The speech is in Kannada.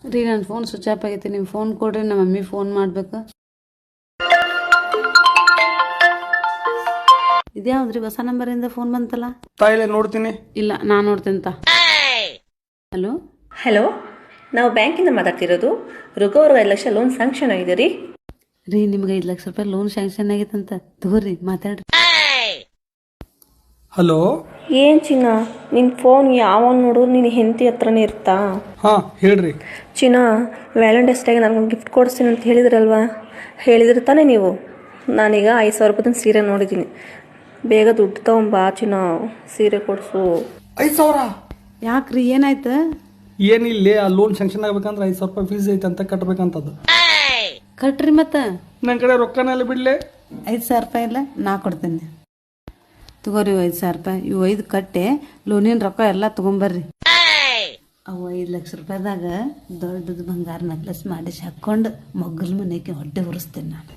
ರೀ ನನ್ನ ಫೋನ್ ಸ್ವಿಚ್ ಆಫ್ ಆಗೈತಿ, ನಿಮ್ಮ ಫೋನ್ ಕೊಡ್ರಿ, ನಮ್ಮ ಮಮ್ಮಿ ಫೋನ್ ಮಾಡ್ಬೇಕು. ಇದ್ಯಾವ್ದ್ರಿ ಹೊಸ ನಂಬರಿಂದ ಫೋನ್ ಬಂತಲ್ಲ? ತಾಯಿಲೆ ನೋಡ್ತೀನಿ. ಇಲ್ಲ ನಾನು ನೋಡ್ತೇನೆ. ಹಲೋ ಹಲೋ, ನಾವು ಬ್ಯಾಂಕಿಂದ ಮಾತಾಡ್ತಿರೋದು. ರುಗೋ ಅವ್ರಿಗೆ 5 ಲಕ್ಷ ಲೋನ್ ಸ್ಯಾಂಕ್ಷನ್ ಆಗಿದೆ ರೀ. ರೀ ನಿಮ್ಗೆ 5 ಲಕ್ಷ ರೂಪಾಯಿ ಲೋನ್ ಸ್ಯಾಂಕ್ಷನ್ ಆಗೈತಂತ, ತಗೋರಿ ಮಾತಾಡ್ರಿ. ಹಲೋ, ಏನು ಚಿನ್ನ, ನಿನ್ನ ಫೋನ್ ಯಾವಾಗ ನೋಡು ನಿನ್ನ ಹೆಂಡತಿ ಹತ್ರನೇ ಇರ್ತಾ? ಹಾಂ ಹೇಳ್ರಿ. ಚಿನ್ನ, ವ್ಯಾಲೆಂಟೈನ್ಸ್ ಡೇಗೆ ನನಗೆ ಗಿಫ್ಟ್ ಕೊಡಿಸ್ತೀನಿ ಅಂತ ಹೇಳಿದ್ರಲ್ವಾ? ಹೇಳಿದ್ರೆ ತಾನೇ ನೀವು? ನಾನೀಗ 5,000 ರೂಪಾಯಿ ಸೀರೆ ನೋಡಿದ್ದೀನಿ. ಬೇಗ ದುಡ್ಡು ತಗೊಂಬಾ ಚಿನ್ನ, ಸೀರೆ ಕೊಡಿಸು. 5,000? ಯಾಕ್ರಿ ಏನಾಯ್ತು? ಏನಿಲ್ಲ, ಆ ಲೋನ್ ಸ್ಯಾಂಕ್ಷನ್ ಆಗ್ಬೇಕಂದ್ರೆ 5,000 ರೂಪಾಯಿ ಫೀಸ್ ಐತೆ ಅಂತ ಕಟ್ಬೇಕಂತದ್ದು. ಕಟ್ರಿ ಮತ್ತೆ. ನನ್ನ ಕಡೆ ರೊಕ್ಕನೆಲ್ಲ ಬಿಡ್ಲೆ. 5,000 ರೂಪಾಯಿ ಇಲ್ಲ, ನಾ ಕೊಡ್ತೇನೆ. ತಗೋರಿ 5,000 ರೂಪಾಯಿ. ಇವು 5 ಕಟ್ಟೆ ಲೋನಿನ ರೊಕ್ಕ ಎಲ್ಲ ತಗೊಂಬರ್ರಿ. ಅವು 5 ಲಕ್ಷ ರೂಪಾಯಿದಾಗ ದೊಡ್ಡದು ಬಂಗಾರ ನೆಕ್ಲೆಸ್ ಮಾಡಿಸಿ ಹಾಕೊಂಡು ಮಗ್ಗಲ್ ಮನೆಗೆ ಹೊಟ್ಟೆ ಉರಿಸ್ತೇನೆ ನಾನು.